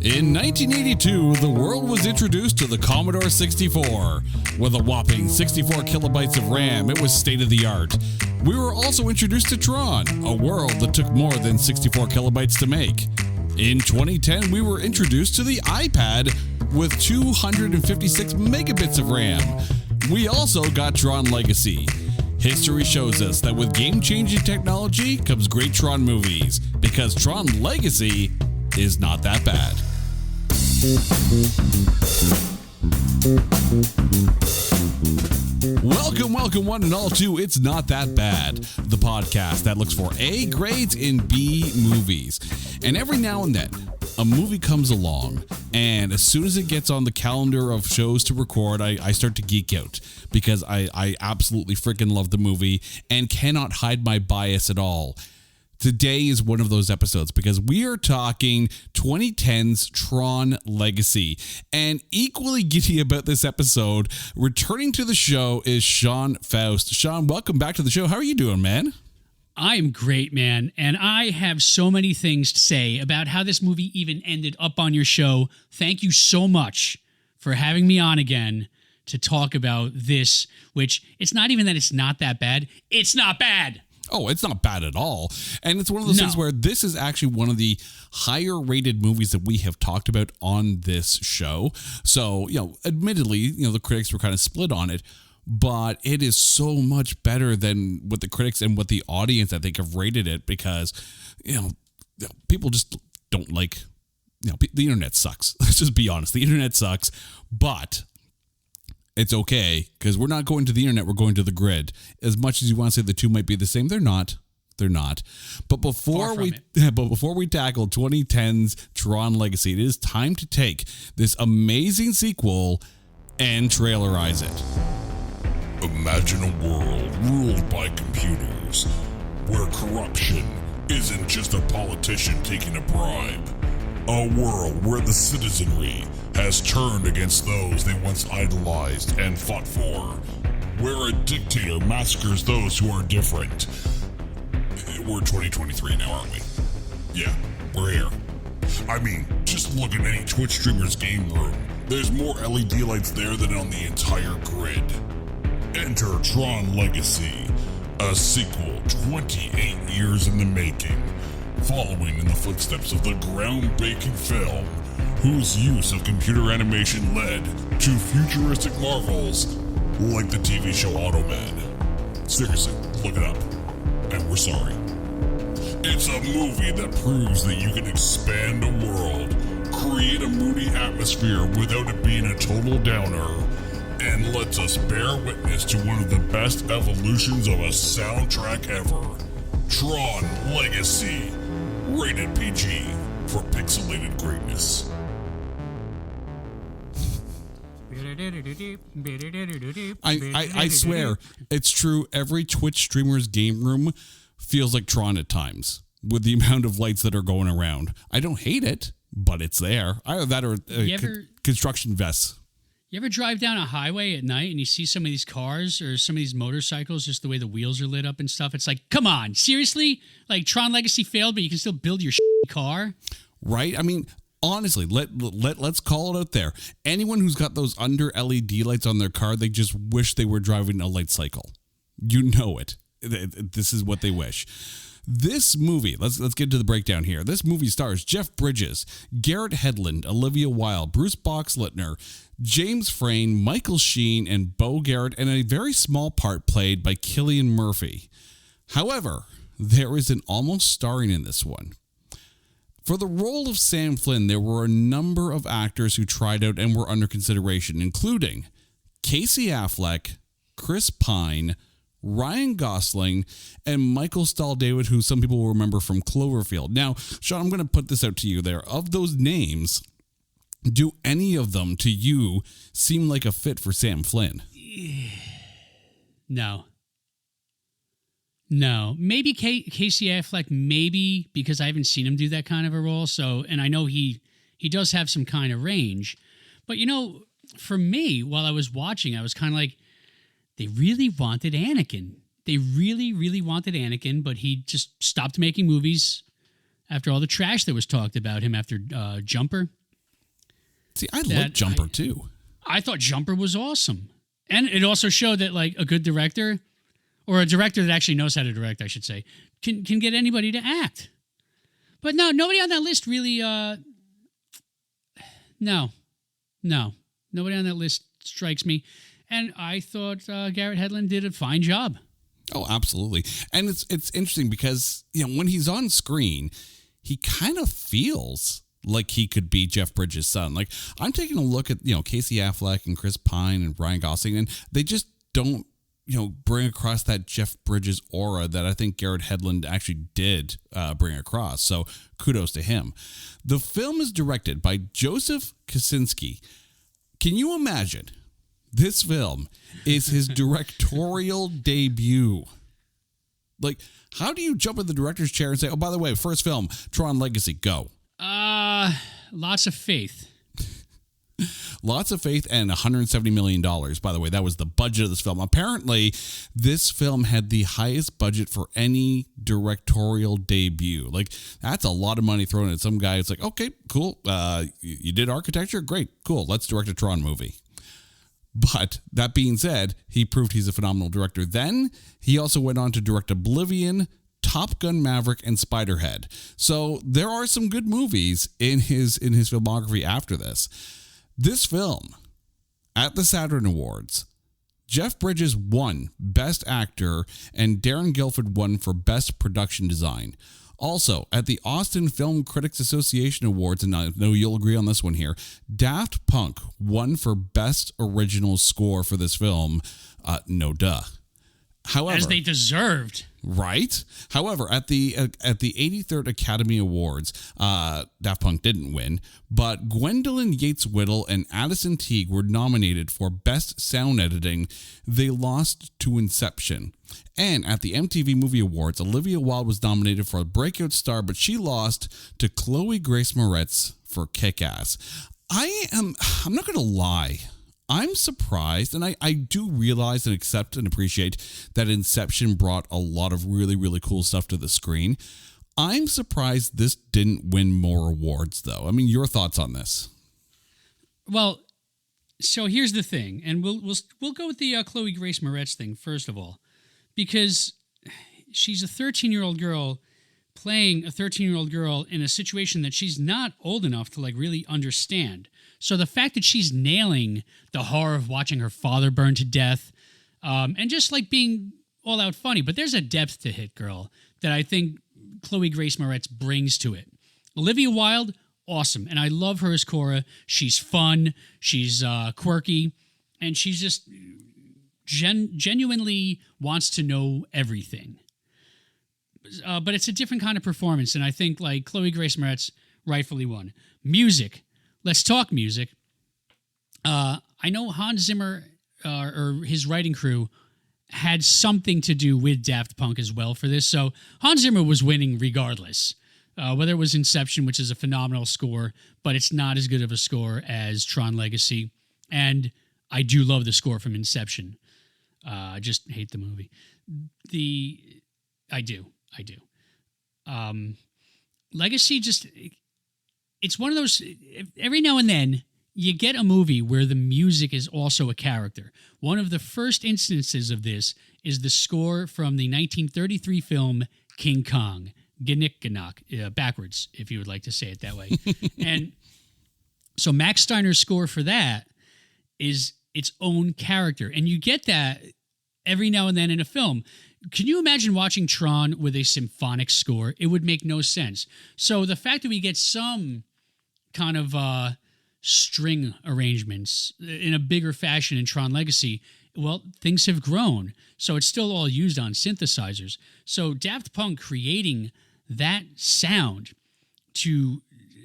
In 1982, the world was introduced to the Commodore 64. With a whopping 64 kilobytes of RAM, it was state-of-the-art. We were also introduced to Tron, a world that took more than 64 kilobytes to make. In 2010, we were introduced to the iPad with 256 megabits of RAM. We also got Tron Legacy. History shows us that with game-changing technology comes great Tron movies, because Tron Legacy is not that bad. Welcome one and all to It's Not That Bad, the podcast that looks for A grades in B movies. And every now and then, a movie comes along, and as soon as it gets on the calendar of shows to record, I start to geek out because I absolutely freaking love the movie and cannot hide my bias at all. Today is one of those episodes because we are talking 2010's Tron Legacy. And equally giddy about this episode, returning to the show is Sean Faust. Sean, welcome back to the show. How are you doing, man? I'm great, man. And I have so many things to say about how this movie even ended up on your show. Thank you so much for having me on again to talk about this, which it's not even that it's not that bad. It's not bad. Oh, it's not bad at all. And it's one of those things where this is actually one of the higher rated movies that we have talked about on this show. So, admittedly, the critics were kind of split on it, but it is so much better than what the critics and what the audience, I think, have rated it because, people just don't like, the internet sucks. Let's just be honest. The internet sucks, but it's okay, because we're not going to the internet, we're going to the grid. As much as you want to say the two might be the same, they're not. They're not. But before we tackle 2010's Tron Legacy, it is time to take this amazing sequel and trailerize it. Imagine a world ruled by computers, where corruption isn't just a politician taking a bribe. A world where the citizenry has turned against those they once idolized and fought for. Where a dictator massacres those who are different. We're 2023 now, aren't we? Yeah, we're here. I mean, just look at any Twitch streamer's game room. There's more LED lights there than on the entire grid. Enter Tron Legacy, a sequel 28 years in the making, following in the footsteps of the groundbreaking film, whose use of computer animation led to futuristic marvels like the TV show Automan. Seriously, look it up. And we're sorry. It's a movie that proves that you can expand a world, create a moody atmosphere without it being a total downer, and lets us bear witness to one of the best evolutions of a soundtrack ever. Tron Legacy. Rated PG for pixelated greatness. I swear, it's true. Every Twitch streamer's game room feels like Tron at times with the amount of lights that are going around. I don't hate it, but it's there. Either that or construction vests. You ever drive down a highway at night and you see some of these cars or some of these motorcycles, just the way the wheels are lit up and stuff? It's like, come on, seriously? Like Tron Legacy failed, but you can still build your car? Right? I mean, honestly, let's call it out there. Anyone who's got those under LED lights on their car, they just wish they were driving a light cycle. You know it. This is what they wish. This movie, let's get to the breakdown here. This movie stars Jeff Bridges, Garrett Hedlund, Olivia Wilde, Bruce Boxleitner, James Frain, Michael Sheen, and Beau Garrett, and a very small part played by Cillian Murphy. However, there is an almost starring in this one. For the role of Sam Flynn, there were a number of actors who tried out and were under consideration, including Casey Affleck, Chris Pine, Ryan Gosling, and Michael Stahl-David, who some people will remember from Cloverfield. Now, Sean, I'm going to put this out to you there. Of those names, do any of them to you seem like a fit for Sam Flynn? No. Maybe Casey Affleck, maybe, because I haven't seen him do that kind of a role. So, and I know he does have some kind of range. But, for me, while I was watching, I was kind of like, they really wanted Anakin. They really, really wanted Anakin, but he just stopped making movies after all the trash that was talked about him after Jumper. See, I like Jumper too. I thought Jumper was awesome. And it also showed that like a good director, or a director that actually knows how to direct, I should say, can get anybody to act. But no, nobody on that list really, no. Nobody on that list strikes me. And I thought Garrett Hedlund did a fine job. Oh, absolutely. And it's interesting because, when he's on screen, he kind of feels like he could be Jeff Bridges' son. Like, I'm taking a look at, Casey Affleck and Chris Pine and Ryan Gosling, and they just don't, bring across that Jeff Bridges aura that I think Garrett Hedlund actually did bring across. So kudos to him. The film is directed by Joseph Kosinski. Can you imagine? This film is his directorial debut. Like, how do you jump in the director's chair and say, oh, by the way, first film, Tron Legacy, go? Lots of faith. Lots of faith and $170 million. By the way, that was the budget of this film. Apparently, this film had the highest budget for any directorial debut. Like, that's a lot of money thrown at some guy. It's like, okay, cool. You did architecture? Great. Cool. Let's direct a Tron movie. But that being said, he proved he's a phenomenal director. Then he also went on to direct Oblivion, Top Gun Maverick, and Spiderhead. So there are some good movies in his filmography after this. This film, at the Saturn Awards, Jeff Bridges won Best Actor and Darren Gilford won for Best Production Design. Also, at the Austin Film Critics Association Awards, and I know you'll agree on this one here, Daft Punk won for Best Original Score for this film. No duh. However, as they deserved. Right? However, at the 83rd Academy Awards, Daft Punk didn't win, but Gwendolyn Yates Whittle and Addison Teague were nominated for Best Sound Editing. They lost to Inception. And at the MTV Movie Awards, Olivia Wilde was nominated for a Breakout Star, but she lost to Chloe Grace Moretz for Kick-Ass. I'm not going to lie. I'm surprised, and I do realize and accept and appreciate that Inception brought a lot of really, really cool stuff to the screen. I'm surprised this didn't win more awards, though. I mean, your thoughts on this? Well, so here's the thing, and we'll go with the Chloe Grace Moretz thing first of all, because she's a 13-year-old girl playing a 13-year-old girl in a situation that she's not old enough to like really understand. So the fact that she's nailing the horror of watching her father burn to death, and just like being all out funny, but there's a depth to Hit Girl that I think Chloe Grace Moretz brings to it. Olivia Wilde, awesome, and I love her as Cora. She's fun, she's quirky, and she's just genuinely wants to know everything. But it's a different kind of performance, and I think like Chloe Grace Moretz rightfully won. Music. Let's talk music. I know Hans Zimmer or his writing crew had something to do with Daft Punk as well for this. So Hans Zimmer was winning regardless. Whether it was Inception, which is a phenomenal score, but it's not as good of a score as Tron Legacy. And I do love the score from Inception. I just hate the movie. I do. Legacy just... It's one of those, every now and then, you get a movie where the music is also a character. One of the first instances of this is the score from the 1933 film King Kong, Gnick-Gnock, backwards, if you would like to say it that way. And so Max Steiner's score for that is its own character. And you get that every now and then in a film. Can you imagine watching Tron with a symphonic score? It would make no sense. So the fact that we get some kind of string arrangements in a bigger fashion in Tron Legacy, well, things have grown. So it's still all used on synthesizers. So Daft Punk creating that sound to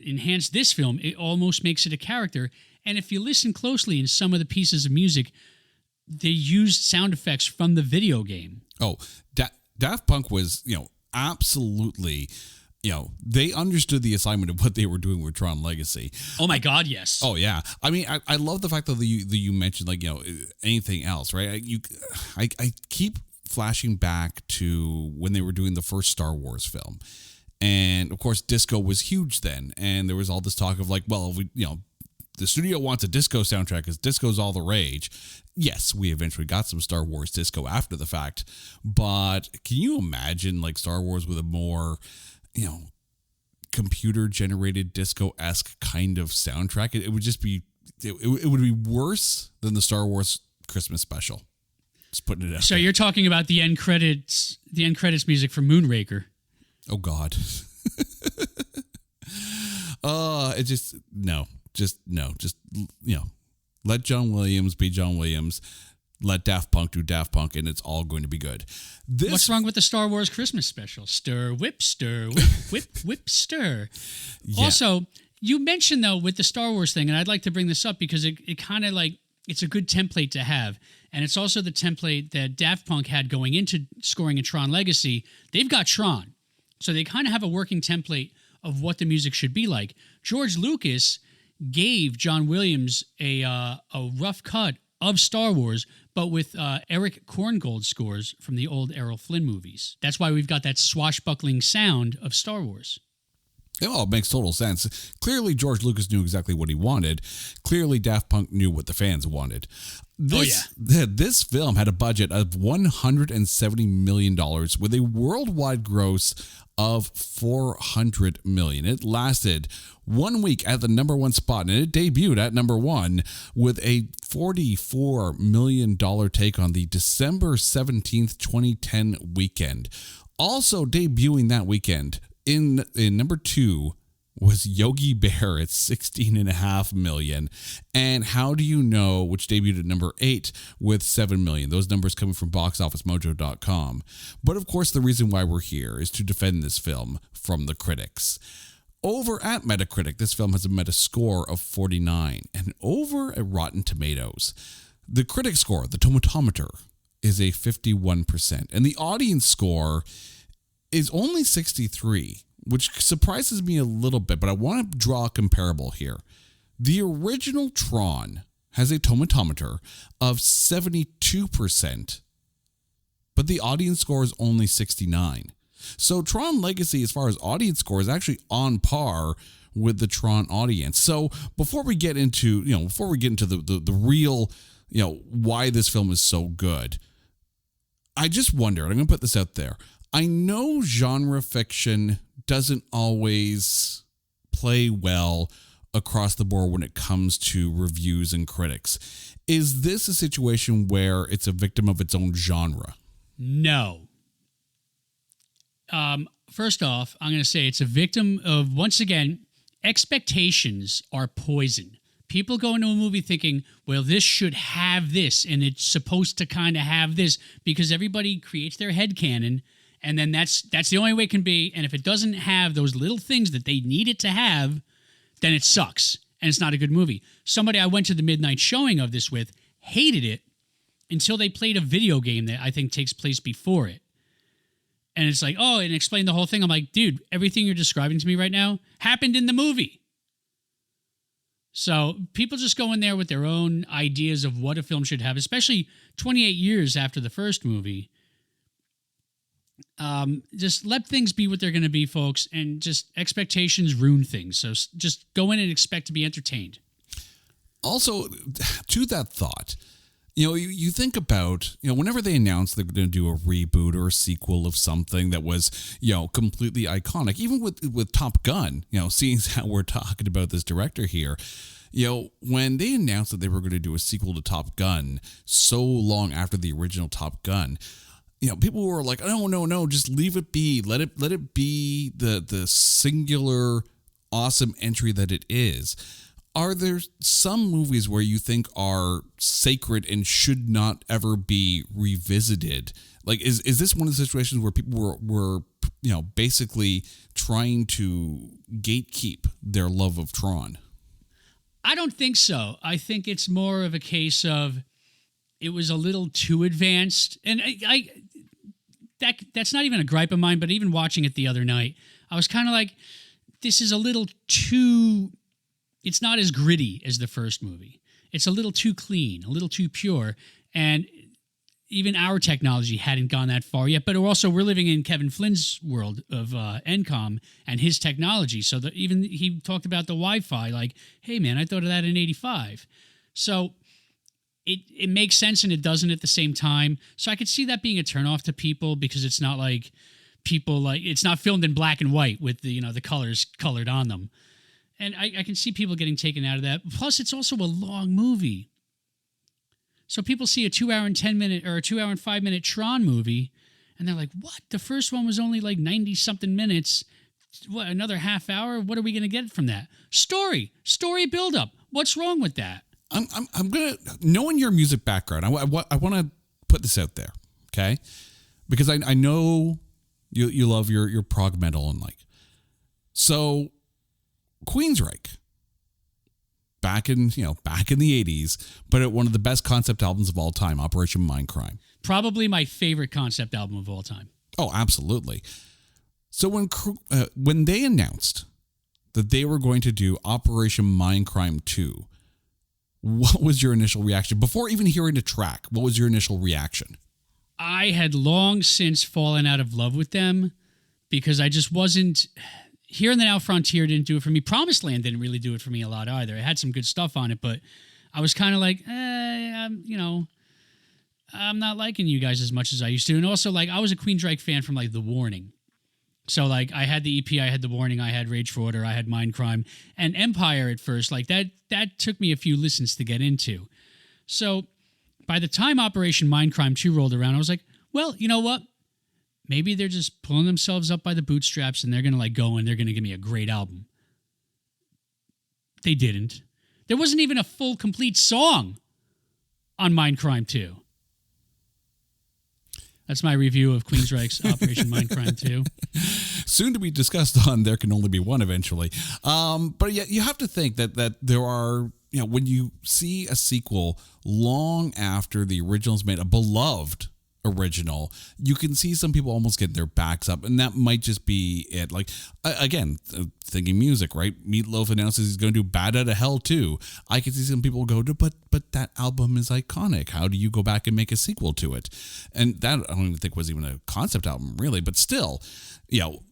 enhance this film, it almost makes it a character. And if you listen closely in some of the pieces of music, they used sound effects from the video game. Oh, Daft Punk was, absolutely, they understood the assignment of what they were doing with Tron Legacy. Oh my God, yes. Oh yeah. I mean, I love the fact that you mentioned anything else, right? I keep flashing back to when they were doing the first Star Wars film, and of course, disco was huge then, and there was all this talk of the studio wants a disco soundtrack because disco's all the rage. Yes, we eventually got some Star Wars disco after the fact, but can you imagine like Star Wars with a more, computer generated disco-esque kind of soundtrack? It would just be, it would be worse than the Star Wars Christmas special. Just putting it out. So there. you're talking about the end credits music for Moonraker. Oh God. Let John Williams be John Williams. Let Daft Punk do Daft Punk, and it's all going to be good. What's wrong with the Star Wars Christmas special? Stir, whip, whip, whip, stir. Yeah. Also, you mentioned, though, with the Star Wars thing, and I'd like to bring this up because it kind of like, it's a good template to have. And it's also the template that Daft Punk had going into scoring in Tron Legacy. They've got Tron. So they kind of have a working template of what the music should be like. George Lucas gave John Williams a rough cut of Star Wars, but with Eric Korngold scores from the old Errol Flynn movies. That's why we've got that swashbuckling sound of Star Wars. Oh, it makes total sense. Clearly, George Lucas knew exactly what he wanted. Clearly, Daft Punk knew what the fans wanted. This film had a budget of $170 million with a worldwide gross of $400 million. It lasted 1 week at the number one spot, and it debuted at number one with a $44 million take on the December 17th, 2010 weekend. Also debuting that weekend in number two was Yogi Bear at $16.5 million. And How Do You Know, which debuted at number 8 with $7 million. Those numbers coming from boxofficemojo.com. But of course, the reason why we're here is to defend this film from the critics. Over at Metacritic, this film has a meta score of 49. And over at Rotten Tomatoes, the critic score, the tomatometer, is a 51%. And the audience score is only 63, which surprises me a little bit, but I want to draw a comparable here. The original Tron has a tomatometer of 72%, but the audience score is only 69. So Tron Legacy, as far as audience score, is actually on par with the Tron audience. So before we get into, the real, why this film is so good, I just wonder, and I'm going to put this out there. I know genre fiction doesn't always play well across the board when it comes to reviews and critics. Is this a situation where it's a victim of its own genre? No. First off, I'm going to say it's a victim of, once again, expectations are poison. People go into a movie thinking, well, this should have this, and it's supposed to kind of have this, because everybody creates their headcanon. And then that's the only way it can be. And if it doesn't have those little things that they need it to have, then it sucks. And it's not a good movie. Somebody I went to the midnight showing of this with hated it until they played a video game that I think takes place before it. And it's like, oh, and explain the whole thing. I'm like, dude, everything you're describing to me right now happened in the movie. So people just go in there with their own ideas of what a film should have, especially 28 years after the first movie. Just let things be what they're going to be, folks, and just expectations ruin things. So just go in and expect to be entertained. Also, to that thought, you think about, whenever they announce they're going to do a reboot or a sequel of something that was, completely iconic, even with Top Gun, seeing how we're talking about this director here, when they announced that they were going to do a sequel to Top Gun so long after the original Top Gun, people were like, oh, no, just leave it be. Let it be the singular awesome entry that it is. Are there some movies where you think are sacred and should not ever be revisited? Like, is this one of the situations where people were basically trying to gatekeep their love of Tron? I don't think so. I think it's more of a case of it was a little too advanced. And that's not even a gripe of mine, but even watching it the other night, I was kind of like, this is a little too, it's not as gritty as the first movie. It's a little too clean, a little too pure. And even our technology hadn't gone that far yet. But we're living in Kevin Flynn's world of NCOM and his technology. So even he talked about the Wi-Fi, like, hey man, I thought of that in '85. So it makes sense and it doesn't at the same time. So I could see that being a turnoff to people because it's not like it's not filmed in black and white with the the colors colored on them. And I can see people getting taken out of that. Plus, it's also a long movie. So people see a 2 hour and 10 minute or a 2 hour and 5 minute Tron movie, and they're like, what? The first one was only like 90 something minutes. What, another half hour? What are we going to get from that? Story buildup. What's wrong with that? I'm going to, knowing your music background, I want to put this out there, okay? Because I know you love your prog metal and like. So Queensryche. Back in the 80s, but at one of the best concept albums of all time, Operation Mindcrime. Probably my favorite concept album of all time. Oh, absolutely. So when they announced that they were going to do Operation Mindcrime 2, what was your initial reaction? Before even hearing the track, what was your initial reaction? I had long since fallen out of love with them because I just wasn't... Here and the Now Frontier didn't do it for me. Promised Land didn't really do it for me a lot either. It had some good stuff on it, but I was kind of like, I'm not liking you guys as much as I used to. And also, like, I was a Queensryche fan from, like, The Warning. So, like, I had the EP, I had The Warning, I had Rage for Order, I had Mindcrime, and Empire at first. Like, that took me a few listens to get into. So, by the time Operation Mindcrime 2 rolled around, I was like, well, you know what? Maybe they're just pulling themselves up by the bootstraps and they're going to like go and they're going to give me a great album. They didn't. There wasn't even a full, complete song on Mindcrime 2. That's my review of Queensryche's Operation Mindcrime 2. Soon to be discussed on There Can Only Be One eventually. But yeah, you have to think that there are, when you see a sequel long after the original's made, a beloved original, you can see some people almost getting their backs up, and that might just be it. Like, again, thinking music, right? Meatloaf announces he's going to do Bad Outta Hell too. I can see some people go to, but that album is iconic. How do you go back and make a sequel to it? And that, I don't even think was even a concept album, really, but still,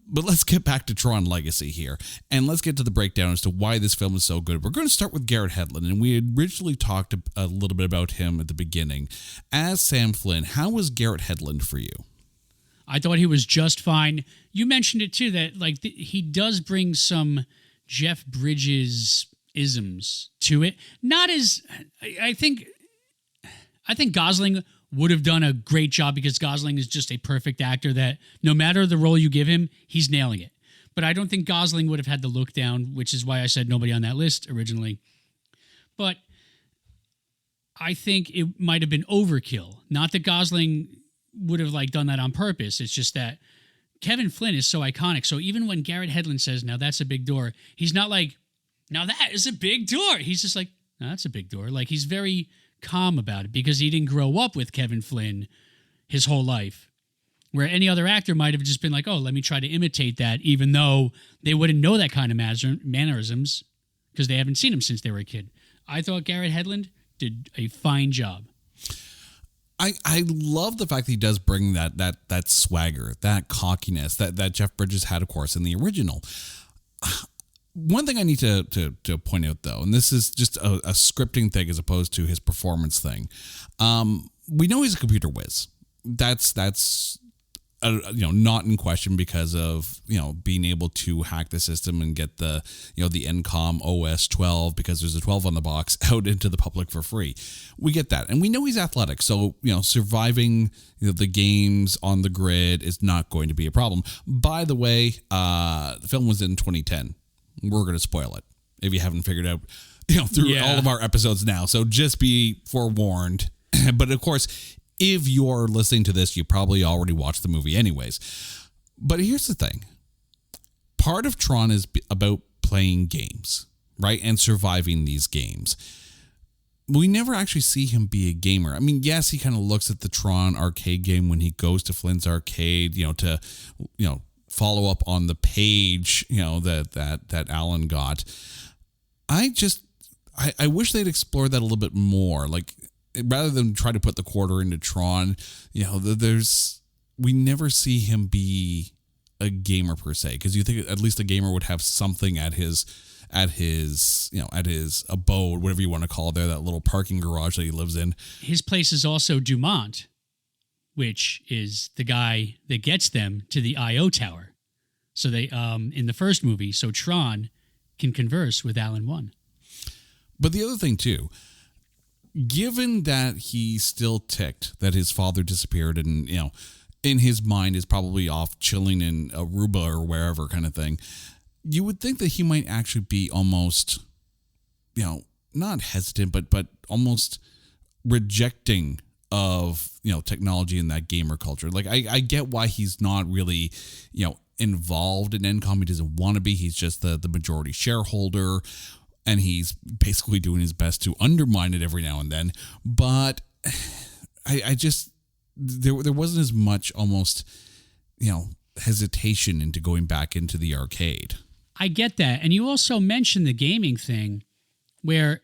but let's get back to Tron Legacy here, and let's get to the breakdown as to why this film is so good. We're going to start with Garrett Hedlund, and we had originally talked a little bit about him at the beginning. As Sam Flynn, how was Garrett Hedlund for you? I thought he was just fine. You mentioned it too, that like he does bring some Jeff Bridges isms to it. Not as I think Gosling would have done a great job because Gosling is just a perfect actor that no matter the role you give him, he's nailing it. But I don't think Gosling would have had the look down, which is why I said nobody on that list originally. But I think it might have been overkill. Not that Gosling would have like done that on purpose. It's just that Kevin Flynn is so iconic. So even when Garrett Hedlund says, now that's a big door, he's not like, now that is a big door. He's just like, no, that's a big door. Like he's very calm about it because he didn't grow up with Kevin Flynn his whole life. Where any other actor might have just been like, oh, let me try to imitate that, even though they wouldn't know that kind of mannerisms because they haven't seen him since they were a kid. I thought Garrett Hedlund did a fine job. I love the fact that he does bring that swagger, that cockiness that Jeff Bridges had, of course, in the original. One thing I need to point out, though, and this is just a scripting thing as opposed to his performance thing. We know he's a computer whiz. That's not in question because of being able to hack the system and get the the NCOM OS 12 because there's a 12 on the box out into the public for free. We get that, and we know he's athletic, so surviving the games on the grid is not going to be a problem. By the way, the film was in 2010. We're going to spoil it if you haven't figured out through all of our episodes now. So just be forewarned. But of course, if you're listening to this, you probably already watched the movie anyways. But here's the thing. Part of Tron is about playing games, right? And surviving these games. We never actually see him be a gamer. I mean, yes, he kind of looks at the Tron arcade game when he goes to Flynn's arcade, to follow up on the page, that Alan got. I wish they'd explore that a little bit more. Like, rather than try to put the quarter into Tron, we never see him be a gamer per se, because you think at least a gamer would have something at his abode, whatever you want to call it there, that little parking garage that he lives in. His place is also Dumont, which is the guy that gets them to the I.O. tower. So they, in the first movie, so Tron can converse with Alan 1. But the other thing too, given that he's still ticked that his father disappeared and, in his mind is probably off chilling in Aruba or wherever kind of thing, you would think that he might actually be almost, not hesitant, but almost rejecting of, technology in that gamer culture. Like, I get why he's not really, involved in Encom. He doesn't want to be. He's just the majority shareholder, and he's basically doing his best to undermine it every now and then. But I just, there wasn't as much almost, hesitation into going back into the arcade. I get that. And you also mentioned the gaming thing, where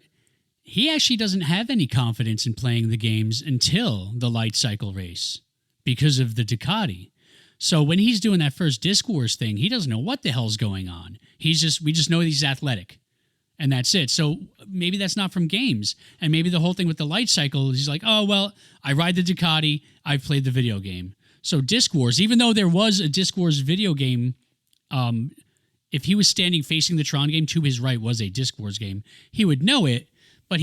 he actually doesn't have any confidence in playing the games until the light cycle race because of the Ducati. So when he's doing that first Disc Wars thing, he doesn't know what the hell's going on. We just know he's athletic, and that's it. So maybe that's not from games. And maybe the whole thing with the light cycle is he's like, oh, well, I ride the Ducati, I've played the video game. So Disc Wars, even though there was a Disc Wars video game, if he was standing facing the Tron game, to his right was a Disc Wars game, he would know it, but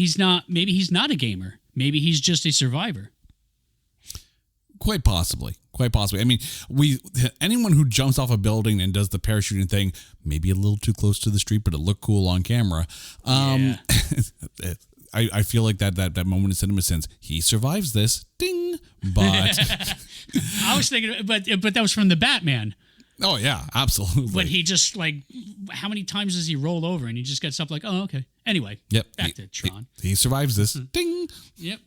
maybe he's not a gamer. Maybe he's just a survivor. Quite possibly. I mean, anyone who jumps off a building and does the parachuting thing, maybe a little too close to the street, but it looked cool on camera. Yeah. I feel like that moment in CinemaSins, he survives this, ding. But I was thinking, but that was from the Batman. Oh yeah, absolutely. But he just how many times does he roll over and he just gets up like, oh, okay. Anyway, back to Tron. He survives this. Ding. Yep.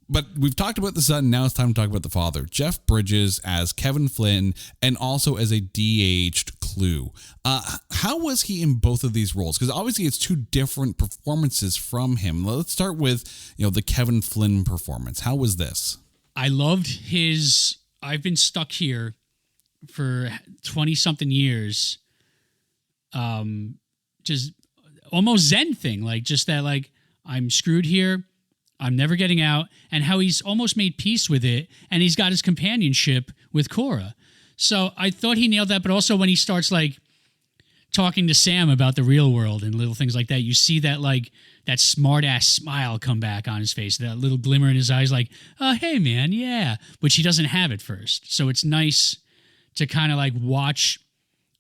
But we've talked about the son. Now it's time to talk about the father. Jeff Bridges as Kevin Flynn, and also as a de-aged Clue. How was he in both of these roles? Because obviously it's two different performances from him. Let's start with the Kevin Flynn performance. How was this? I loved his I've been stuck here for 20-something years, just almost Zen thing, just that, I'm screwed here, I'm never getting out, and how he's almost made peace with it, and he's got his companionship with Cora. So I thought he nailed that, but also when he starts, talking to Sam about the real world and little things like that, you see that, that smart-ass smile come back on his face, that little glimmer in his eyes, hey, man, yeah, which he doesn't have at first. So it's nice to kind of watch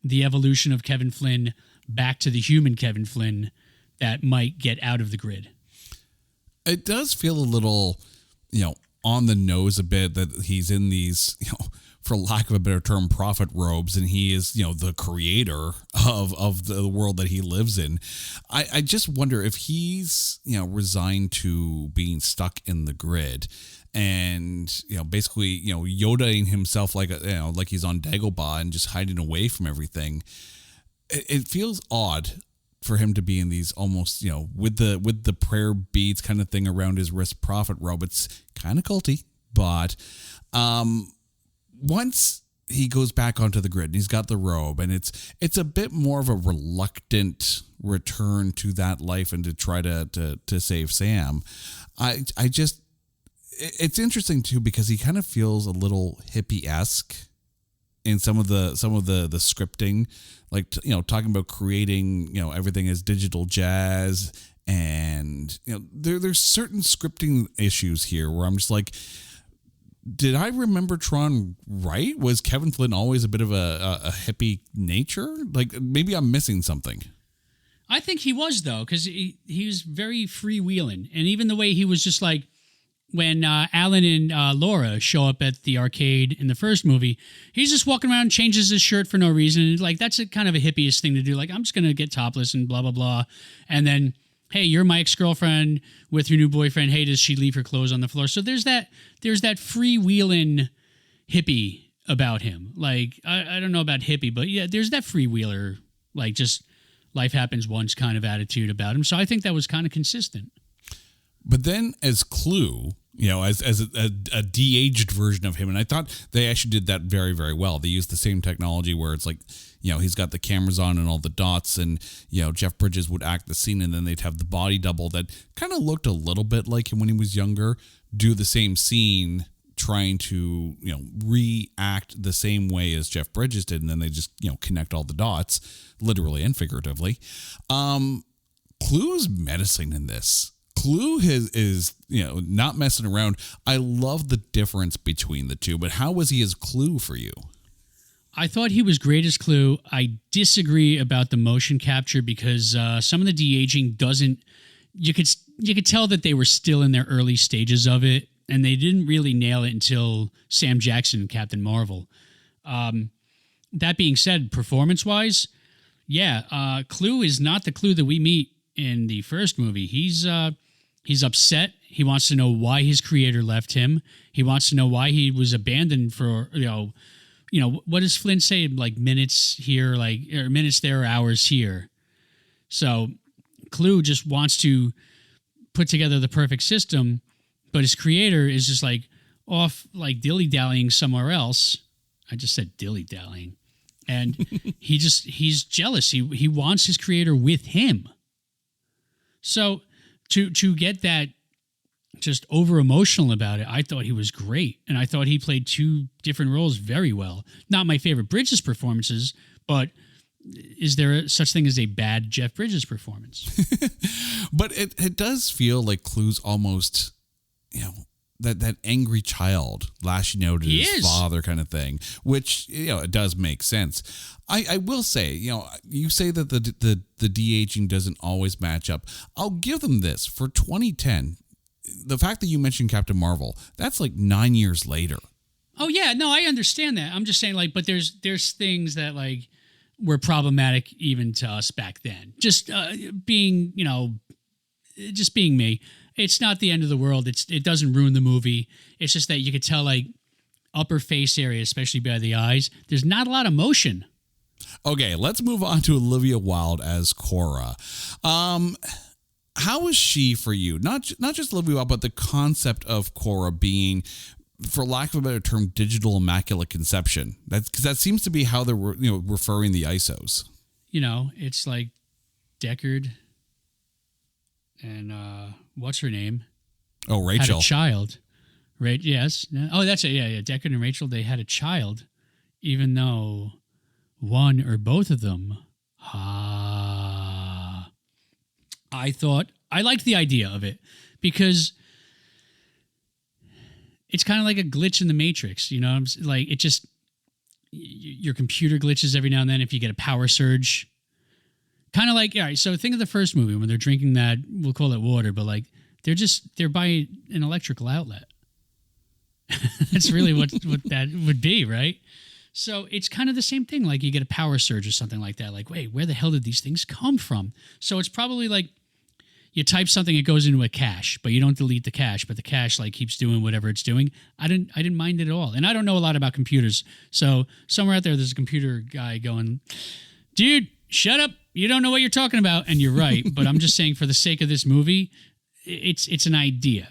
the evolution of Kevin Flynn back to the human Kevin Flynn that might get out of the grid. It does feel a little, on the nose a bit that he's in these, for lack of a better term, prophet robes, and he is, the creator of the world that he lives in. I just wonder if he's, resigned to being stuck in the grid. And, basically, Yodaing himself like he's on Dagobah and just hiding away from everything. It feels odd for him to be in these almost, with the prayer beads kind of thing around his wrist prophet robe. It's kind of culty, but once he goes back onto the grid and he's got the robe, and it's a bit more of a reluctant return to that life and to try to save Sam. It's interesting too, because he kind of feels a little hippie-esque in some of the scripting, talking about creating, everything as digital jazz, and there's certain scripting issues here where I'm just like, did I remember Tron right? Was Kevin Flynn always a bit of a hippie nature? Maybe I'm missing something. I think he was, though, because he was very freewheeling, and even the way he was just when Alan and Laura show up at the arcade in the first movie, he's just walking around, changes his shirt for no reason. That's a kind of a hippie-ish thing to do. I'm just going to get topless and blah, blah, blah. And then, hey, you're my ex-girlfriend with your new boyfriend. Hey, does she leave her clothes on the floor? So there's that freewheeling hippie about him. I don't know about hippie, but yeah, there's that freewheeler, just life happens once kind of attitude about him. So I think that was kind of consistent. But then as Clue, as a de-aged version of him, and I thought they actually did that very, very well. They used the same technology where it's like, he's got the cameras on and all the dots, and, Jeff Bridges would act the scene, and then they'd have the body double that kind of looked a little bit like him when he was younger, do the same scene, trying to, react the same way as Jeff Bridges did, and then they just, connect all the dots, literally and figuratively. Clue's menacing in this. Clue is not messing around. I love the difference between the two, but how was he as Clue for you? I thought he was great as Clue. I disagree about the motion capture because some of the de-aging doesn't. You could tell that they were still in their early stages of it, and they didn't really nail it until Sam Jackson and Captain Marvel. That being said, performance-wise, Clue is not the Clue that we meet in the first movie. He's upset. He wants to know why his creator left him. He wants to know why he was abandoned for, what does Flynn say? Like minutes here, or minutes there, or hours here. So Clue just wants to put together the perfect system, but his creator is just off dilly-dallying somewhere else. I just said dilly-dallying. And he's jealous. He wants his creator with him. So to get that just over emotional about it, I thought he was great, and I thought he played two different roles very well. Not my favorite Bridges performances, but is there such thing as a bad Jeff Bridges performance? But it does feel like Clue's almost, that angry child lashing out at his father kind of thing, which, it does make sense. I will say, you say that the de-aging doesn't always match up. I'll give them this. For 2010, the fact that you mentioned Captain Marvel, that's 9 years later. Oh, yeah. No, I understand that. I'm just saying, but there's things that, were problematic even to us back then. Just being me. It's not the end of the world. It doesn't ruin the movie. It's just that you could tell, upper face area, especially by the eyes, there's not a lot of motion. Okay, let's move on to Olivia Wilde as Cora. How was she for you? Not just Olivia Wilde, but the concept of Cora being, for lack of a better term, digital immaculate conception. That's because that seems to be how they're referring the ISOs. It's like Deckard and what's her name? Oh, Rachel. Had a child. Right? Yes. Oh, that's it. Yeah. Deckard and Rachel, they had a child, even though one or both of them. I liked the idea of it because it's kind of like a glitch in the Matrix, it just, your computer glitches every now and then if you get a power surge. Kind of all right, so think of the first movie when they're drinking that, we'll call it water, but they're by an electrical outlet. That's really what that would be, right? So it's kind of the same thing. You get a power surge or something like that. Wait, where the hell did these things come from? So it's probably you type something, it goes into a cache, but you don't delete the cache, but the cache keeps doing whatever it's doing. I didn't mind it at all. And I don't know a lot about computers. So somewhere out there's a computer guy going, dude, shut up. You don't know what you're talking about. And you're right. But I'm just saying, for the sake of this movie, it's an idea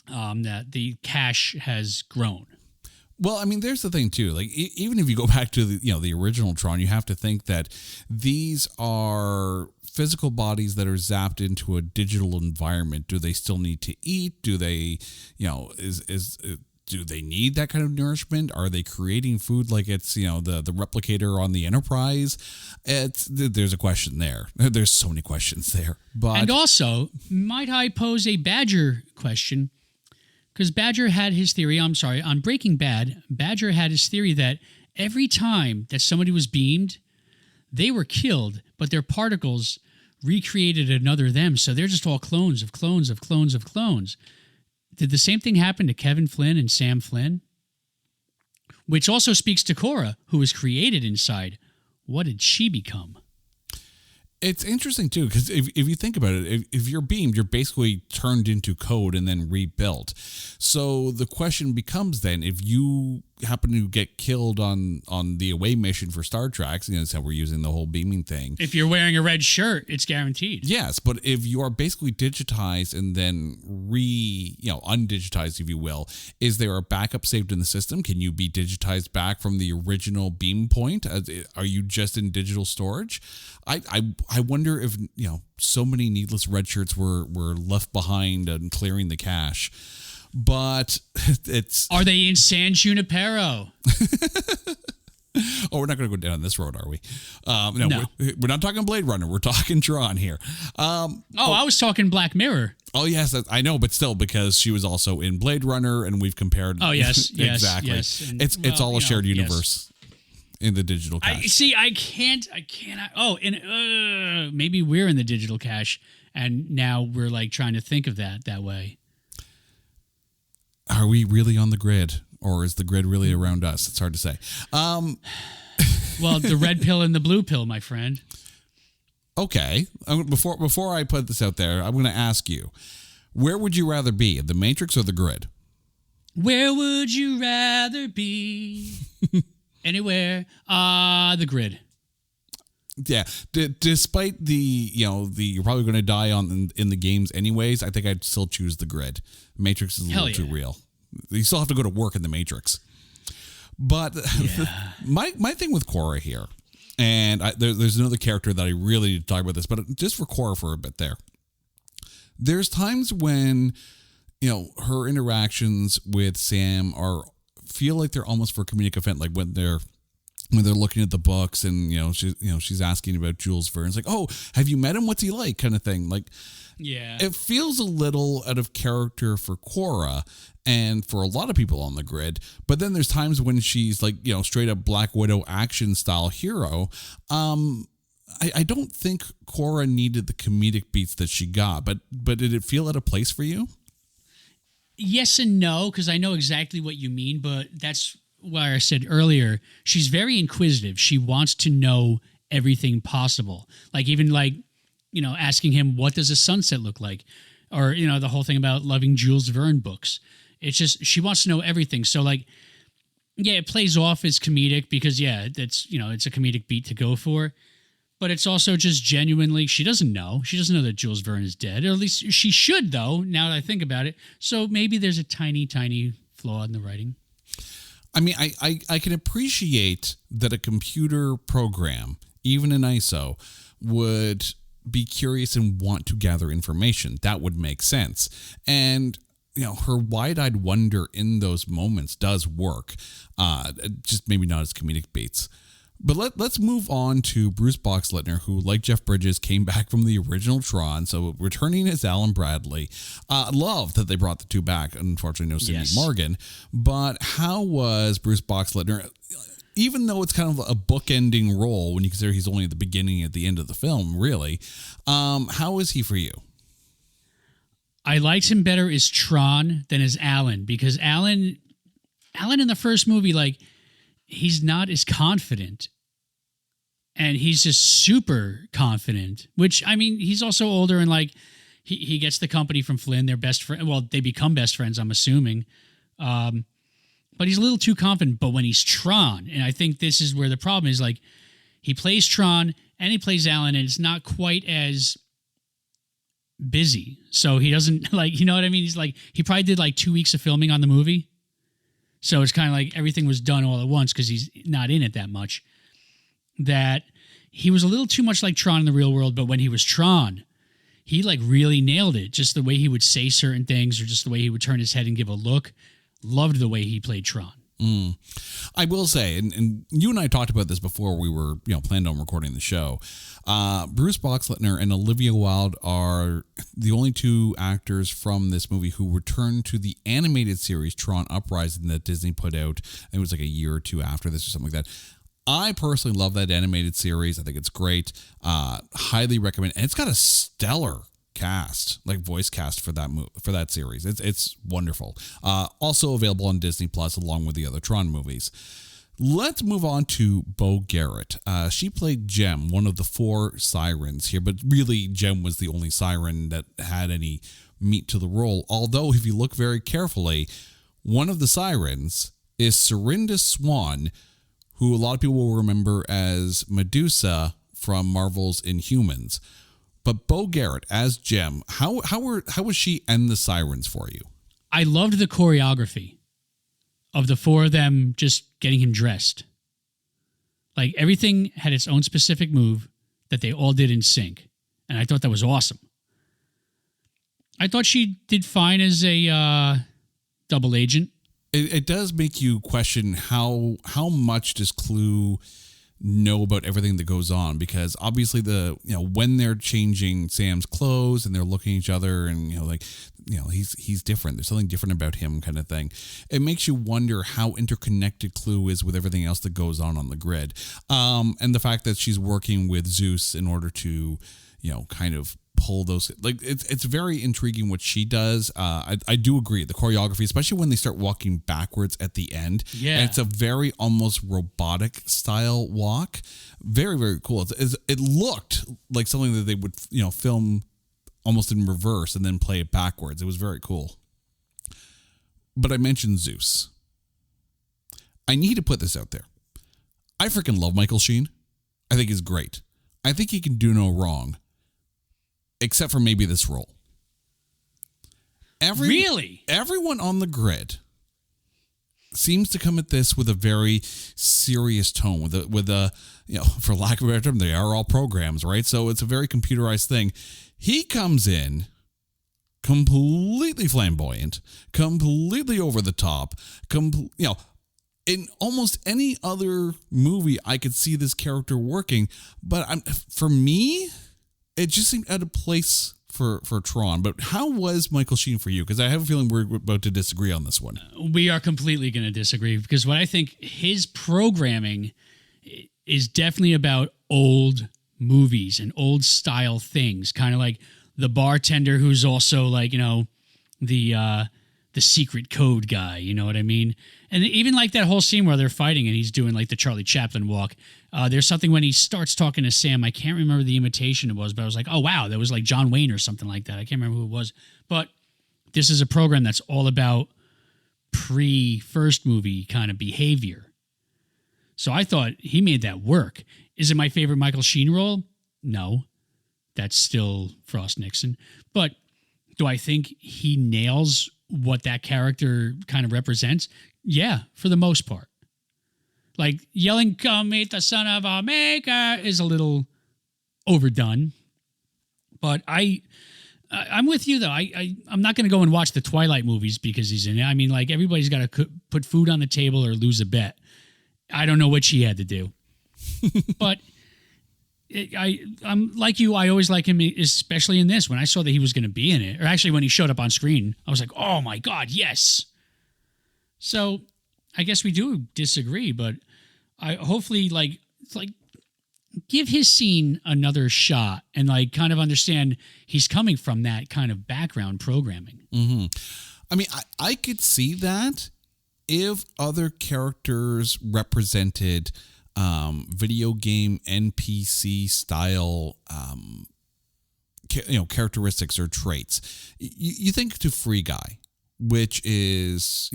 that the cache has grown. Well, I mean, there's the thing too. Even if you go back to the original Tron, you have to think that these are physical bodies that are zapped into a digital environment. Do they still need to eat? Do they, do they need that kind of nourishment? Are they creating food like it's, the replicator on the Enterprise? There's a question there. There's so many questions there. And also, might I pose a Badger question? Because Badger had his theory, on Breaking Bad, Badger had his theory that every time that somebody was beamed, they were killed, but their particles recreated another them. So they're just all clones of clones of clones of clones. Did the same thing happen to Kevin Flynn and Sam Flynn? Which also speaks to Cora, who was created inside. What did she become? It's interesting, too, because if you think about it, if you're beamed, you're basically turned into code and then rebuilt. So the question becomes then, if you happen to get killed on the away mission for Star Trek, that's how we're using the whole beaming thing. If you're wearing a red shirt, it's guaranteed. Yes, but if you are basically digitized and then undigitized, if you will, is there a backup saved in the system? Can you be digitized back from the original beam point? Are you just in digital storage? I wonder if so many needless red shirts were left behind and clearing the cache. But are they in San Junipero? Oh, we're not going to go down this road, are we? No. We're not talking Blade Runner. We're talking Tron here. I was talking Black Mirror. Oh, yes, I know, but still, because she was also in Blade Runner, and we've compared. Oh, yes, exactly. Yes. And, it's all a shared universe in the digital cache. I cannot. Oh, and maybe we're in the digital cache, and now we're like trying to think of that way. Are we really on the grid, or is the grid really around us? It's hard to say. Well, the red pill and the blue pill, my friend. Okay. Before I put this out there, I'm going to ask you, where would you rather be, the Matrix or the grid? Where would you rather be? Anywhere. The grid. Yeah, despite the you're probably going to die in the games anyways, I think I'd still choose the grid. Matrix is a little too real. You still have to go to work in the Matrix. But my thing with Cora here, and there's another character that I really need to talk about this, but just for Cora for a bit there. There's times when her interactions with Sam feel like they're almost for comedic effect, like when they're looking at the books and she's asking about Jules Verne. It's like, oh, have you met him? What's he like? Kind of thing. Like, yeah, it feels a little out of character for Cora and for a lot of people on the grid. But then there's times when she's like, straight up Black Widow action style hero. I don't think Cora needed the comedic beats that she got, but did it feel out of place for you? Yes and no, because I know exactly what you mean, but that's why I said earlier, she's very inquisitive. She wants to know everything possible. Like even asking him, what does a sunset look like? Or, the whole thing about loving Jules Verne books. It's just, she wants to know everything. So it plays off as comedic because that's, it's a comedic beat to go for. But it's also just genuinely, she doesn't know. She doesn't know that Jules Verne is dead. Or at least she should, though, now that I think about it. So maybe there's a tiny, tiny flaw in the writing. I mean, I can appreciate that a computer program, even in ISO, would be curious and want to gather information. That would make sense. And, her wide-eyed wonder in those moments does work. Just maybe not as comedic beats. But let's move on to Bruce Boxleitner, who, like Jeff Bridges, came back from the original Tron, so returning as Alan Bradley. Love that they brought the two back. Unfortunately, no Cindy Morgan. But how was Bruce Boxleitner, even though it's kind of a bookending role when you consider he's only at the beginning and at the end of the film, really, how is he for you? I liked him better as Tron than as Alan, because Alan in the first movie, he's not as confident. And he's just super confident, which, I mean, he's also older and he gets the company from Flynn. They're best friends. Well, they become best friends, I'm assuming. But he's a little too confident. But when he's Tron, and I think this is where the problem is, he plays Tron and he plays Alan, and it's not quite as busy. So he doesn't, you know what I mean? He's he probably did 2 weeks of filming on the movie. So it's kind of everything was done all at once because he's not in it that much. That he was a little too much like Tron in the real world, but when he was Tron, he really nailed it. Just the way he would say certain things or just the way he would turn his head and give a look. Loved the way he played Tron. I will say, and you and I talked about this before we were, planned on recording the show. Bruce Boxleitner and Olivia Wilde are the only two actors from this movie who returned to the animated series Tron Uprising that Disney put out. It was a year or two after this or something like that. I personally love that animated series. I think it's great. Highly recommend. And it's got a stellar cast, voice cast for that series. It's wonderful. Also available on Disney Plus along with the other Tron movies. Let's move on to Bo Garrett. She played Jem, one of the 4 sirens here, but really Jem was the only siren that had any meat to the role. Although if you look very carefully, one of the sirens is Serinda Swan, who a lot of people will remember as Medusa from Marvel's Inhumans. But Bo Garrett as Jem, how was she and the Sirens for you? I loved the choreography of the four of them just getting him dressed. Like, everything had its own specific move that they all did in sync. And I thought that was awesome. I thought she did fine as a double agent. It does make you question how much does Clue know about everything that goes on, because obviously when they're changing Sam's clothes and they're looking at each other and he's different, there's something different about him, kind of thing. It makes you wonder how interconnected Clue is with everything else that goes on the grid, and the fact that she's working with Zeus in order to kind of pull those, like, it's very intriguing what she does. I do agree, the choreography, especially when they start walking backwards at the end. Yeah, and it's a very almost robotic style walk. Very, very cool. It looked like something that they would film almost in reverse and then play it backwards. It was very cool. But I mentioned Zeus. I need to put this out there. I freaking love Michael Sheen. I think he's great. I think he can do no wrong. Except for maybe this role. Really? Everyone on the grid seems to come at this with a very serious tone, with a for lack of a better term, they are all programs, right? So it's a very computerized thing. He comes in completely flamboyant, completely over the top, in almost any other movie I could see this character working, but for me, it just seemed out of place for Tron. But how was Michael Sheen for you? Because I have a feeling we're about to disagree on this one. We are completely going to disagree, because what I think his programming is definitely about old movies and old style things, kind of like the bartender who's also like, the secret code guy, you know what I mean? And even like that whole scene where they're fighting and he's doing like the Charlie Chaplin walk. There's something when he starts talking to Sam, I can't remember the imitation it was, but I was like, oh wow, that was like John Wayne or something like that. I can't remember who it was. But this is a program that's all about pre-first movie kind of behavior. So I thought he made that work. Is it my favorite Michael Sheen role? No. That's still Frost Nixon. But do I think he nails what that character kind of represents? Yeah, for the most part. Like, yelling, "Come meet the son of a maker," is a little overdone. But I'm with you, though. I'm not going to go and watch the Twilight movies because he's in it. I mean, like, everybody's got to put food on the table or lose a bet. I don't know what she had to do. But I'm like you. I always like him, especially in this. When I saw that he was going to be in it, or actually when he showed up on screen, I was like, oh my God, yes. So I guess we do disagree, but I hopefully like give his scene another shot and like kind of understand he's coming from that kind of background programming. Mm-hmm. I mean, I could see that if other characters represented video game NPC style characteristics or traits. You think to Free Guy, which is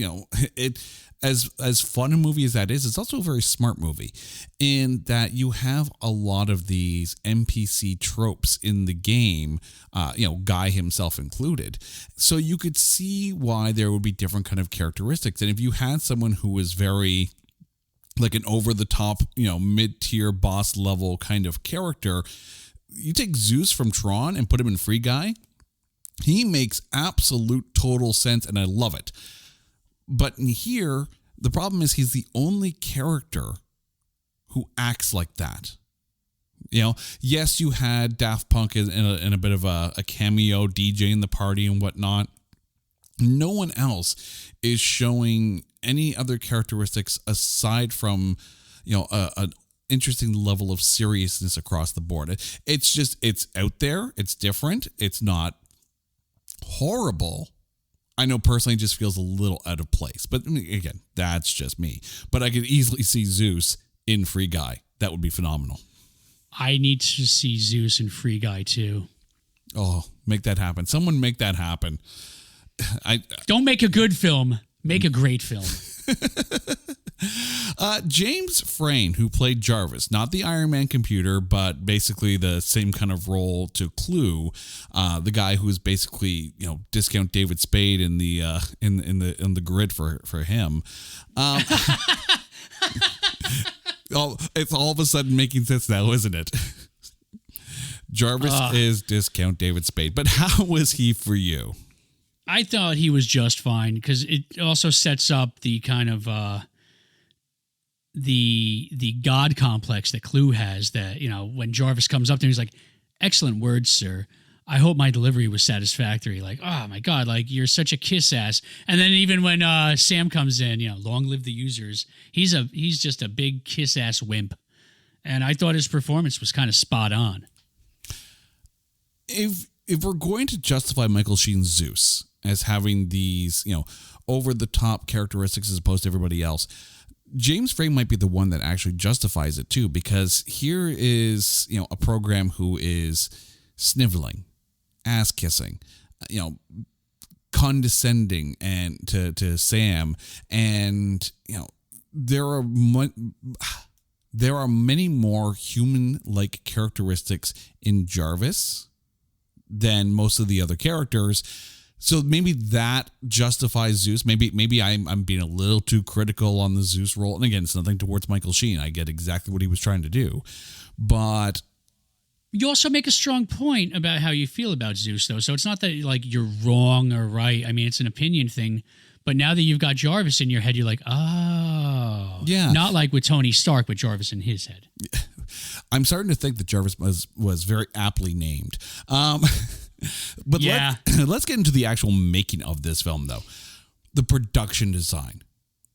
it as fun a movie as that is, it's also a very smart movie in that you have a lot of these NPC tropes in the game, Guy himself included. So you could see why there would be different kind of characteristics. And if you had someone who was very like an over-the-top, mid-tier boss level kind of character, you take Zeus from Tron and put him in Free Guy, he makes absolute total sense, and I love it. But in here, the problem is he's the only character who acts like that. Yes, you had Daft Punk in a bit of a cameo, DJing the party and whatnot. No one else is showing any other characteristics aside from, an interesting level of seriousness across the board. It's out there. It's different. It's not horrible. I know personally it just feels a little out of place. But again, that's just me. But I could easily see Zeus in Free Guy. That would be phenomenal. I need to see Zeus in Free Guy too. Oh, make that happen. Someone make that happen. Don't make a good film. Make a great film. James Frain, who played Jarvis, not the Iron Man computer, but basically the same kind of role to Clue, the guy who is basically discount David Spade in the in the grid for him. It's all of a sudden making sense now, isn't it? Jarvis is discount David Spade, but how was he for you? I thought he was just fine because it also sets up the kind of the God complex that Clue has. That when Jarvis comes up to him, he's like, "Excellent words, sir. I hope my delivery was satisfactory." Like, oh my God, like you're such a kiss ass. And then even when Sam comes in, long live the users. He's just a big kiss ass wimp. And I thought his performance was kind of spot on. If we're going to justify Michael Sheen's Zeus as having these, over the top characteristics as opposed to everybody else, James Frain might be the one that actually justifies it too, because here is, a program who is sniveling, ass kissing, condescending and to Sam, and there are many more human-like characteristics in Jarvis than most of the other characters. So maybe that justifies Zeus. Maybe I'm being a little too critical on the Zeus role. And again, it's nothing towards Michael Sheen. I get exactly what he was trying to do. But you also make a strong point about how you feel about Zeus, though. So it's not that you're wrong or right. I mean, it's an opinion thing. But now that you've got Jarvis in your head, you're like, oh. Yeah. Not like with Tony Stark, but Jarvis in his head. I'm starting to think that Jarvis was very aptly named. But yeah. Let's get into the actual making of this film, though. The production design.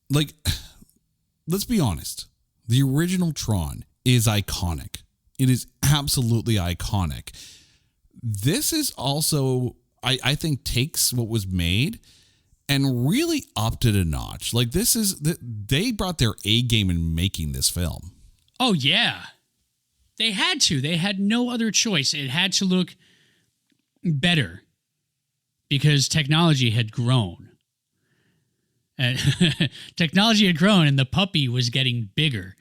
Let's be honest. The original Tron is iconic. It is absolutely iconic. This is also, I think, takes what was made and really upped it a notch. They brought their A game in making this film. Oh, yeah. They had to. They had no other choice. It had to look better because technology had grown. And technology had grown and the puppy was getting bigger.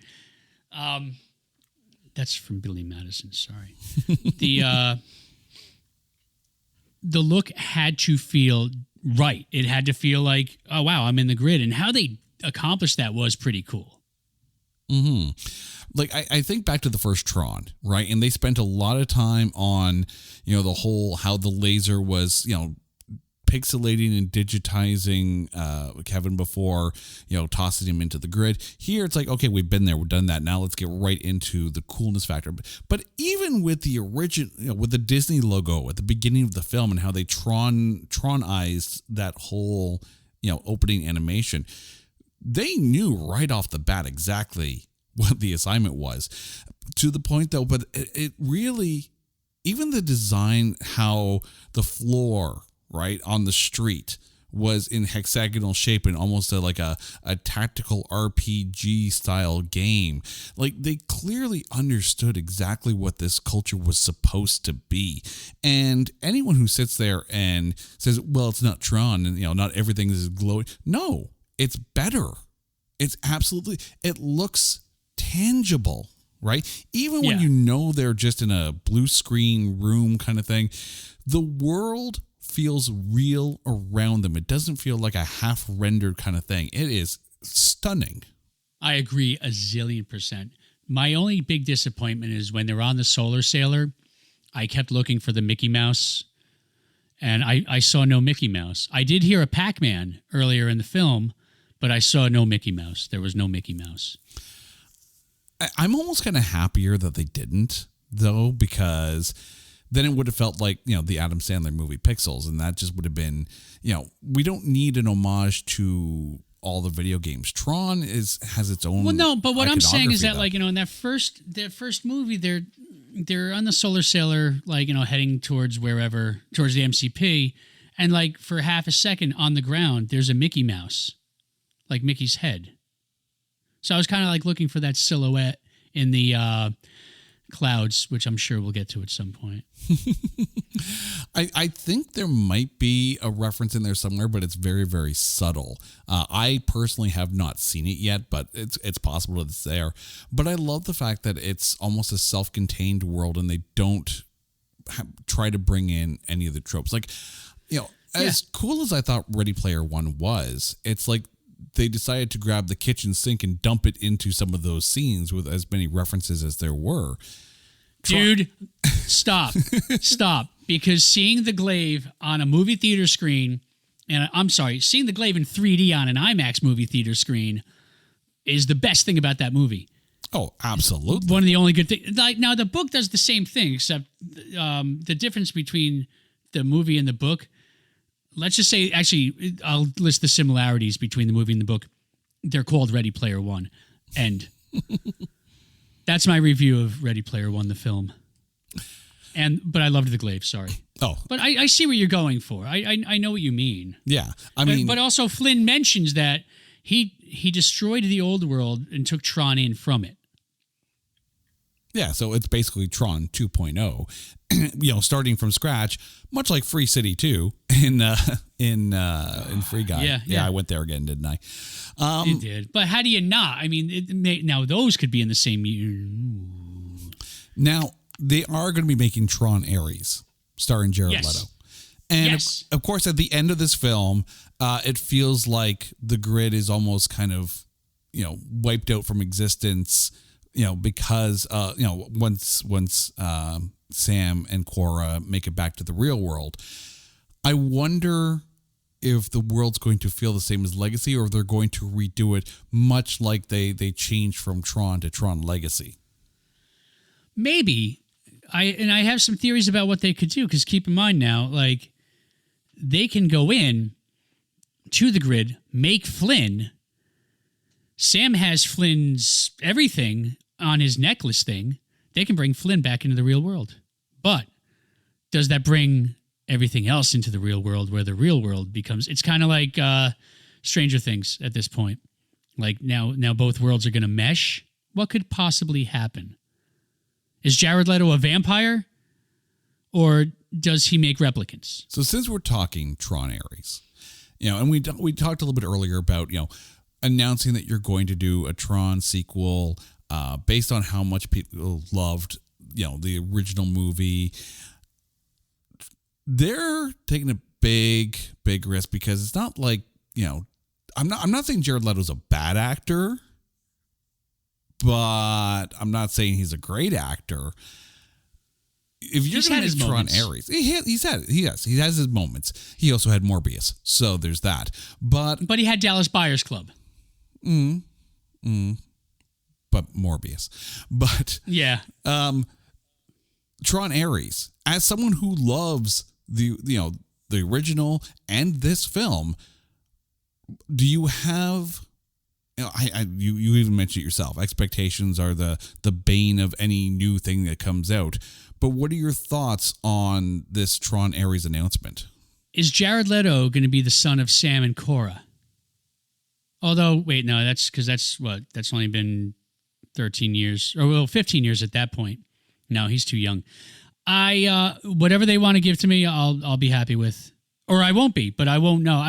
That's from Billy Madison, sorry. The look had to feel right. It had to feel like, oh, wow, I'm in the grid. And how they accomplished that was pretty cool. Mm-hmm. I think back to the first Tron, right? And they spent a lot of time on, the whole how the laser was, pixelating and digitizing Kevin before, tossing him into the grid. Here it's like, okay, we've been there, we've done that. Now let's get right into the coolness factor. But even with the original, with the Disney logo at the beginning of the film and how they Tronized that whole, opening animation, they knew right off the bat exactly what the assignment was, to the point though, but it really, even the design, how the floor right on the street was in hexagonal shape and almost like a tactical RPG style game. They clearly understood exactly what this culture was supposed to be. And anyone who sits there and says, well, it's not Tron and not everything is glowing. No, it's better. It's absolutely, it looks tangible, right? Even when they're just in a blue screen room kind of thing, the world feels real around them. It doesn't feel like a half-rendered kind of thing. It is stunning. I agree 1,000,000%. My only big disappointment is when they're on the Solar Sailor, I kept looking for the Mickey Mouse, and I saw no Mickey Mouse. I did hear a Pac-Man earlier in the film, but I saw no Mickey Mouse. There was no Mickey Mouse. I'm almost kind of happier that they didn't, though, because then it would have felt like, the Adam Sandler movie Pixels, and that just would have been, we don't need an homage to all the video games. Tron has its own. Well, no, but what I'm saying is that, though. in that first movie, they're on the Solar Sailor, heading towards the MCP, and for half a second on the ground, there's a Mickey Mouse, like Mickey's head. So I was kind of looking for that silhouette in the clouds, which I'm sure we'll get to at some point. I think there might be a reference in there somewhere, but it's very, very subtle. I personally have not seen it yet, but it's possible it's there. But I love the fact that it's almost a self-contained world, and they don't try to bring in any of the tropes. Like, as cool as I thought Ready Player One was, it's like they decided to grab the kitchen sink and dump it into some of those scenes with as many references as there were. Dude, stop. Because seeing the glaive on a movie theater screen, and I'm sorry, seeing the glaive in 3D on an IMAX movie theater screen is the best thing about that movie. Oh, absolutely. One of the only good things. Like, now, the book does the same thing, except the difference between the movie and the book. Let's just say, actually, I'll list the similarities between the movie and the book. They're called Ready Player One. And that's my review of Ready Player One, the film. But I loved the glaive, sorry. Oh. But I see what you're going for. I know what you mean. Yeah. I mean. But also, Flynn mentions that he destroyed the old world and took Tron in from it. Yeah, so it's basically Tron 2.0, starting from scratch, much like Free City 2 in Free Guy. Yeah, I went there again, didn't I? You did, but how do you not? I mean, now those could be in the same. Now they are going to be making Tron Ares, starring Jared Leto, and of course, at the end of this film, it feels like the grid is almost kind of, wiped out from existence. Because once Sam and Cora make it back to the real world, I wonder if the world's going to feel the same as Legacy, or if they're going to redo it much like they changed from Tron to Tron Legacy. Maybe. I have some theories about what they could do, because keep in mind now, like, they can go in to the grid, make Flynn. Sam has Flynn's everything on his necklace thing. They can bring Flynn back into the real world. But does that bring everything else into the real world, where the real world becomes... It's kind of like Stranger Things at this point. Like, now both worlds are going to mesh. What could possibly happen? Is Jared Leto a vampire? Or does he make replicants? So since we're talking Tron Ares, and we talked a little bit earlier about, announcing that you're going to do a Tron sequel based on how much people loved, the original movie. They're taking a big risk, because it's not like, I'm not saying Jared Leto's a bad actor, but I'm not saying he's a great actor. If you're going to do Tron Ares, he has his moments. He also had Morbius, so there's that. But he had Dallas Buyers Club. But Morbius. But yeah. Tron Ares, as someone who loves the original and this film, do you have, you even mentioned it yourself, expectations are the bane of any new thing that comes out. But what are your thoughts on this Tron Ares announcement? Is Jared Leto going to be the son of Sam and Cora? Although, wait, no, that's only been 13 years, or 15 years at that point. No, he's too young. Whatever they want to give to me, I'll be happy with. Or I won't be, but I won't know.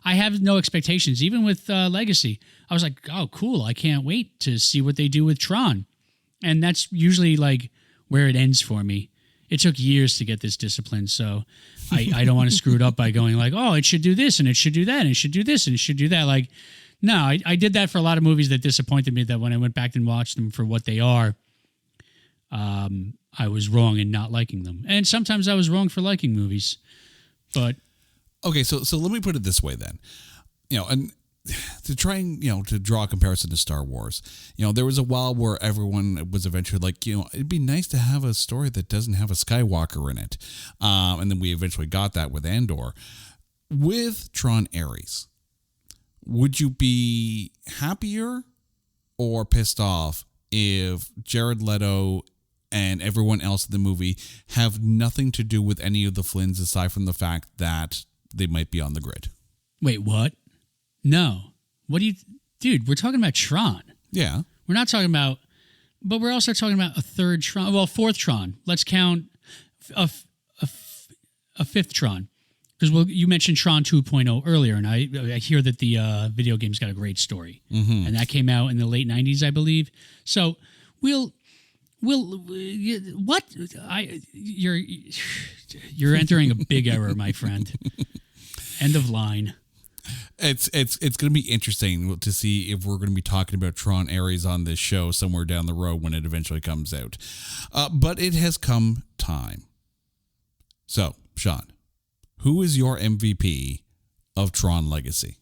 I have no expectations. Even with Legacy, I was like, oh, cool. I can't wait to see what they do with Tron. And that's usually like where it ends for me. It took years to get this discipline, so I don't want to screw it up by going like, oh, it should do this, and it should do that, and it should do this, and it should do that. Like, no, I did that for a lot of movies that disappointed me, that when I went back and watched them for what they are, I was wrong in not liking them. And sometimes I was wrong for liking movies. But okay, so let me put it this way then. And to try and, to draw a comparison to Star Wars, there was a while where everyone was eventually like, it'd be nice to have a story that doesn't have a Skywalker in it. And then we eventually got that with Andor. With Tron Ares, would you be happier or pissed off if Jared Leto and everyone else in the movie have nothing to do with any of the Flynns aside from the fact that they might be on the grid? Wait, what? No. What do you... Dude, we're talking about Tron. Yeah. We're not talking about But we're also talking about a third Tron. Well, fourth Tron. Let's count a fifth Tron. Because you mentioned Tron 2.0 earlier, and I hear that the video game's got a great story. Mm-hmm. And that came out in the late 90s, I believe. So what? You're entering a big error, my friend. End of line. It's going to be interesting to see if we're going to be talking about Tron Ares on this show somewhere down the road when it eventually comes out. But it has come time. So, Sean, who is your MVP of Tron Legacy?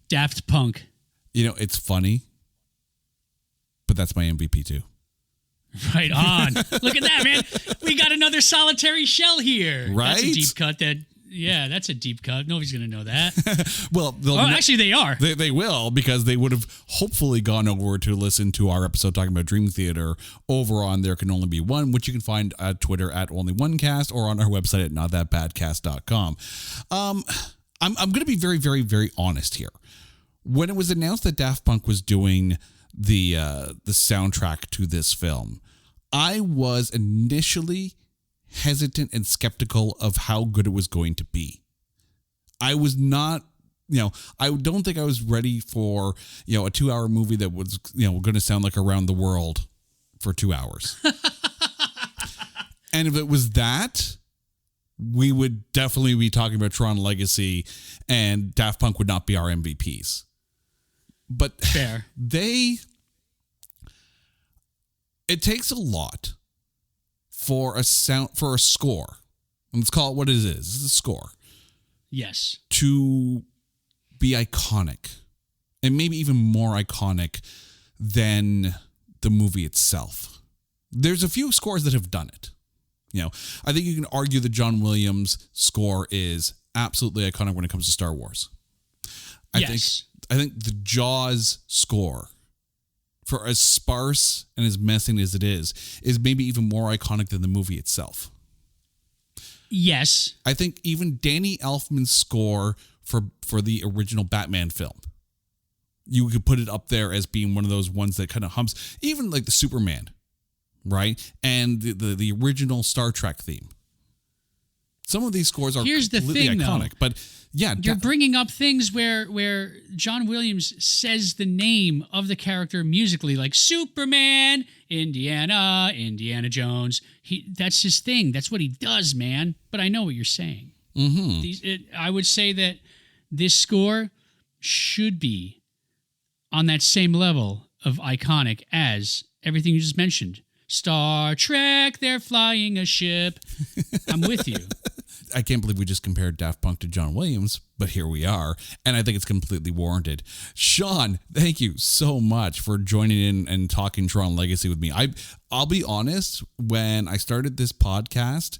Daft Punk. You know, it's funny, but that's my MVP too. Right on. Look at that, man. We got another solitary shell here. Right? That's a deep cut. That's a deep cut. Nobody's going to know that. Well, actually, they are. They will, because they would have hopefully gone over to listen to our episode talking about Dream Theater over on There Can Only Be One, which you can find at Twitter at OnlyOneCast or on our website at NotThatBadCast.com. I'm going to be very, very, very honest here. When it was announced that Daft Punk was doing the soundtrack to this film, I was initially hesitant and skeptical of how good it was going to be. I was not, I don't think I was ready for, a 2-hour movie that was, going to sound like Around the World for 2 hours. And if it was that, we would definitely be talking about Tron Legacy, and Daft Punk would not be our MVPs. But fair. It takes a lot for a score. Let's call it what it is. It's a score. Yes. To be iconic, and maybe even more iconic than the movie itself. There's a few scores that have done it. I think you can argue that John Williams' score is absolutely iconic when it comes to Star Wars. I think the Jaws score, for as sparse and as messy as it is maybe even more iconic than the movie itself. Yes. I think even Danny Elfman's score for the original Batman film, you could put it up there as being one of those ones that kind of hums, even like the Superman, right? And the original Star Trek theme. Some of these scores are completely iconic, but yeah. You're bringing up things where John Williams says the name of the character musically, like Superman, Indiana Jones. That's his thing. That's what he does, man. But I know what you're saying. Mm-hmm. I would say that this score should be on that same level of iconic as everything you just mentioned. Star Trek, they're flying a ship. I'm with you. I can't believe we just compared Daft Punk to John Williams, but here we are, and I think it's completely warranted. Sean, thank you so much for joining in and talking Tron Legacy with me. I'll be honest, when I started this podcast,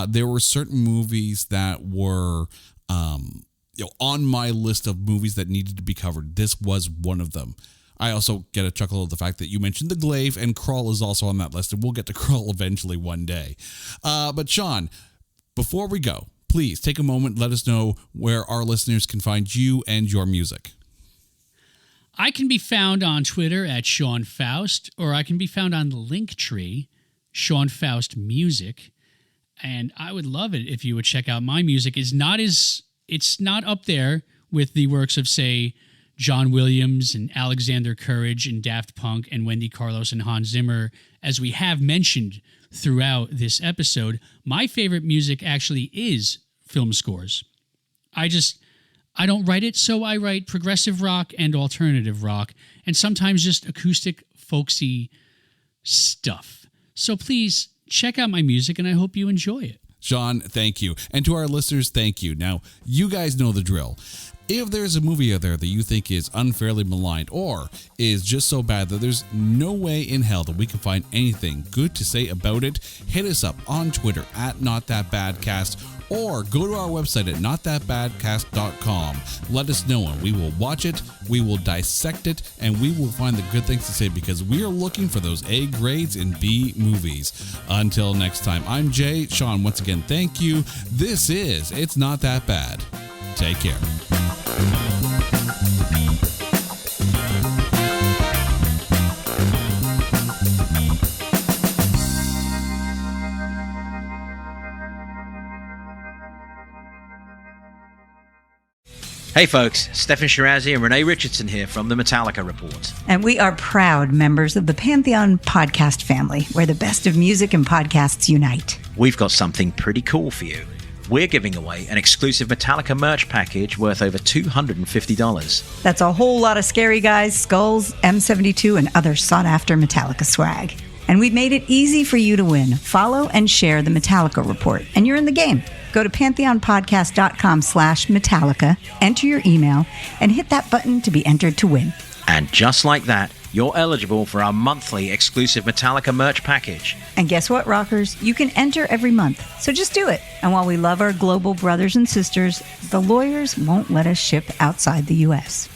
there were certain movies that were on my list of movies that needed to be covered. This was one of them. I also get a chuckle of the fact that you mentioned The Glaive, and Krull is also on that list, and we'll get to Krull eventually one day. But Sean, before we go, please take a moment, let us know where our listeners can find you and your music. I can be found on Twitter at Sean Faust, or I can be found on Linktree, Sean Faust Music. And I would love it if you would check out my music. It's not up there with the works of, say, John Williams and Alexander Courage and Daft Punk and Wendy Carlos and Hans Zimmer, as we have mentioned throughout this episode. My favorite music actually is film scores. I don't write it, so I write progressive rock and alternative rock, and sometimes just acoustic, folksy stuff. So please check out my music, and I hope you enjoy it. Sean, thank you. And to our listeners, thank you. Now, you guys know the drill. If there's a movie out there that you think is unfairly maligned or is just so bad that there's no way in hell that we can find anything good to say about it, hit us up on Twitter at NotThatBadCast or go to our website at NotThatBadCast.com. Let us know and we will watch it, we will dissect it, and we will find the good things to say because we are looking for those A grades in B movies. Until next time, I'm Jay. Sean, once again, thank you. This is It's Not That Bad. Take care. Hey folks, Stefan Shirazi and Renee Richardson here from the Metallica Report. And we are proud members of the Pantheon podcast family, where the best of music and podcasts unite. We've got something pretty cool for you. We're giving away an exclusive Metallica merch package worth over $250. That's a whole lot of Scary Guys, Skulls, M72, and other sought-after Metallica swag. And we've made it easy for you to win. Follow and share the Metallica Report, and you're in the game. Go to pantheonpodcast.com/Metallica, enter your email, and hit that button to be entered to win. And just like that, you're eligible for our monthly exclusive Metallica merch package. And guess what, rockers? You can enter every month, so just do it. And while we love our global brothers and sisters, the lawyers won't let us ship outside the U.S.